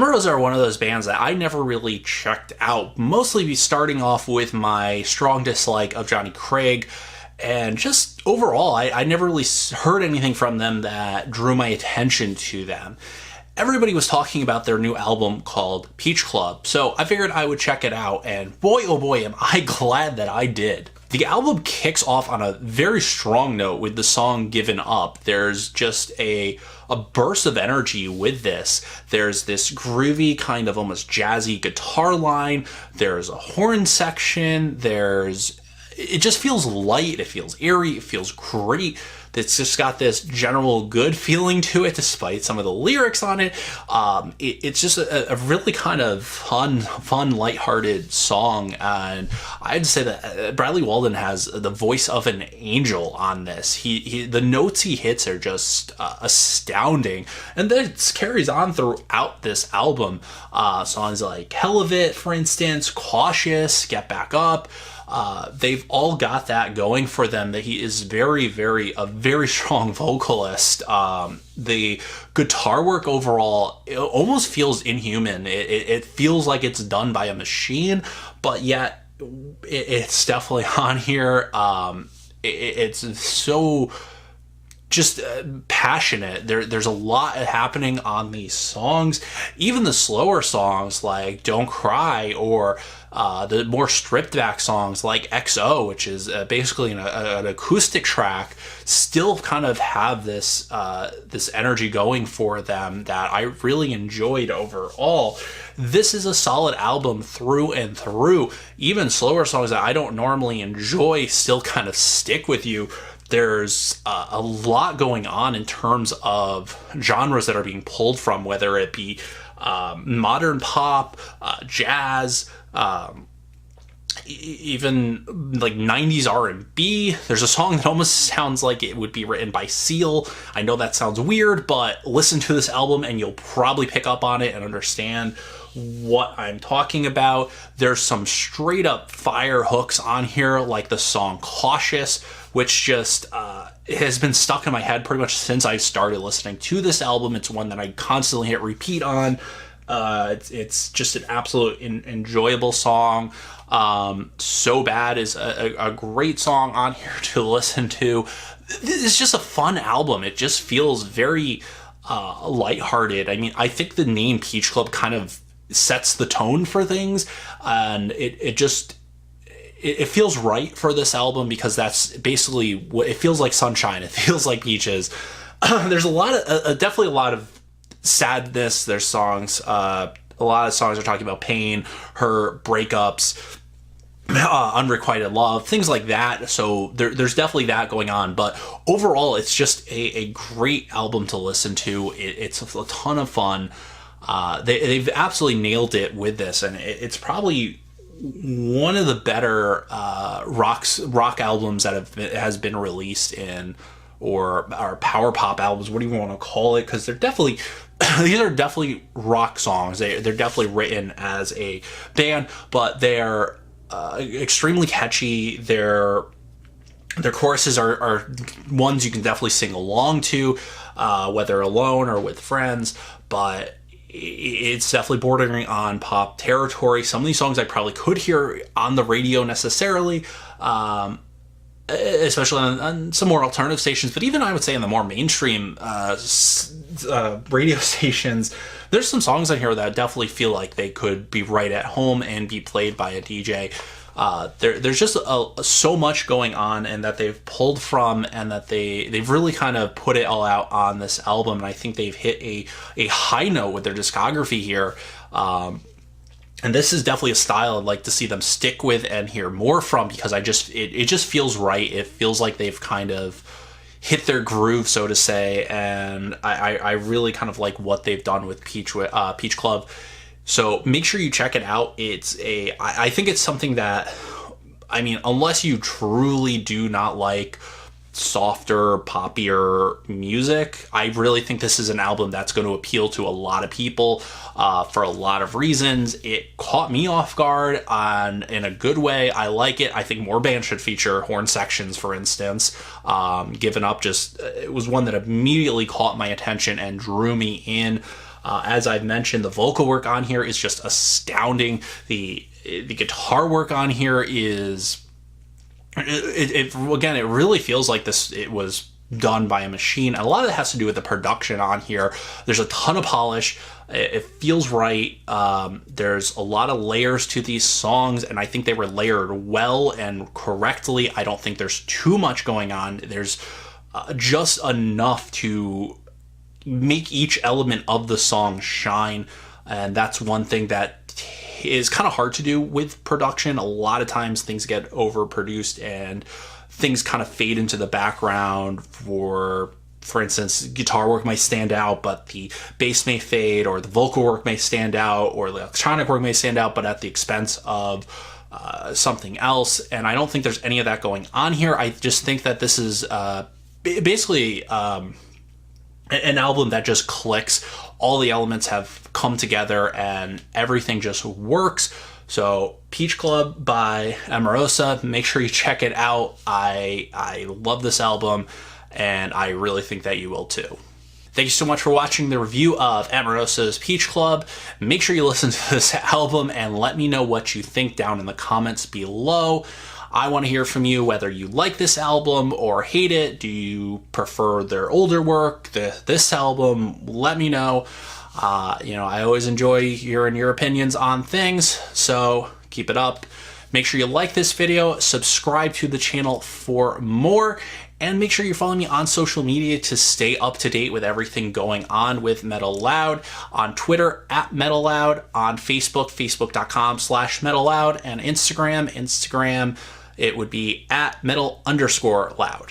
Emarosa are one of those bands that I never really checked out, mostly starting off with my strong dislike of Johnny Craig, and just overall, I never really heard anything from them that drew my attention to them. Everybody was talking about their new album called Peach Club, so I figured I would check it out, and boy oh boy am I glad that I did. The album kicks off on a very strong note with the song Given Up. There's just a burst of energy with this. There's this groovy kind of almost jazzy guitar line. There's a horn section. It just feels light. It feels eerie. It feels great. It's just got this general good feeling to it, despite some of the lyrics on it. It's just a really kind of fun, lighthearted song, and I'd say that Bradley Walden has the voice of an angel on this. The notes he hits are just astounding, and this carries on throughout this album. Songs like Hell of It, for instance, Cautious, Get Back Up. They've all got that going for them, that he is a very strong vocalist. The guitar work overall, it almost feels inhuman. It feels like it's done by a machine, but yet it's definitely on here. It's so just passionate. There's a lot happening on these songs. Even the slower songs like Don't Cry, or the more stripped back songs like XO, which is basically an acoustic track, still kind of have this energy going for them that I really enjoyed overall. This is a solid album through and through. Even slower songs that I don't normally enjoy still kind of stick with you. There's a lot going on in terms of genres that are being pulled from, whether it be modern pop, jazz, even like 90s R&B. There's a song that almost sounds like it would be written by Seal. I know that sounds weird, but listen to this album and you'll probably pick up on it and understand what I'm talking about. There's some straight up fire hooks on here, like the song Cautious, which just has been stuck in my head pretty much since I started listening to this album. It's one that I constantly hit repeat on. It's just an absolute enjoyable song. So Bad is a great song on here to listen to. It's just a fun album. It just feels very lighthearted. I mean, I think the name Peach Club kind of sets the tone for things, and it feels right for this album, because that's basically what it feels like. Sunshine. It feels like peaches. There's definitely a lot of sadness. There's songs. A lot of songs are talking about pain, hurt, breakups, unrequited love, things like that. So there's definitely that going on. But overall, it's just a great album to listen to. It's a ton of fun. They've absolutely nailed it with this, and it's probably one of the better rock albums that has been released in, or power pop albums, what do you want to call it? Because they're definitely these are definitely rock songs. They're definitely written as a band, but they're extremely catchy. Their choruses are ones you can definitely sing along to, whether alone or with friends, but it's definitely bordering on pop territory. Some of these songs I probably could hear on the radio necessarily, especially on some more alternative stations, but even I would say in the more mainstream radio stations, there's some songs on here that definitely feel like they could be right at home and be played by a DJ. There's just so much going on, and that they've pulled from, and that they've really kind of put it all out on this album. And I think they've hit a high note with their discography here. And this is definitely a style I'd like to see them stick with and hear more from, because it just feels right. It feels like they've kind of hit their groove, so to say. And I really kind of like what they've done with Peach Club. So make sure you check it out. I think it's something that, I mean, unless you truly do not like softer, poppier music, I really think this is an album that's going to appeal to a lot of people for a lot of reasons. It caught me off guard in a good way. I like it. I think more bands should feature horn sections, for instance. Given Up it was one that immediately caught my attention and drew me in. As I've mentioned, the vocal work on here is just astounding. The guitar work on here is, again, it really feels like it was done by a machine. And a lot of it has to do with the production on here. There's a ton of polish. It feels right. There's a lot of layers to these songs, and I think they were layered well and correctly. I don't think there's too much going on. There's just enough to make each element of the song shine, and that's one thing that is kind of hard to do with production. A lot of times things get overproduced and things kind of fade into the background. For instance, guitar work might stand out, but the bass may fade, or the vocal work may stand out, or the electronic work may stand out, but at the expense of something else. And I don't think there's any of that going on here. I just think that this is basically an album that just clicks. All the elements have come together and everything just works. So Peach Club by Emarosa, make sure you check it out. I love this album, and I really think that you will too. Thank you so much for watching the review of Emarosa's Peach Club. Make sure you listen to this album and let me know what you think down in the comments below. I want to hear from you whether you like this album or hate it. Do you prefer their older work, this album? Let me know. I always enjoy hearing your opinions on things, so keep it up. Make sure you like this video, subscribe to the channel for more, and make sure you follow me on social media to stay up to date with everything going on with Metalloud. On Twitter, @Metalloud. On Facebook, facebook.com/Metalloud. And Instagram, it would be @Metal_Loud.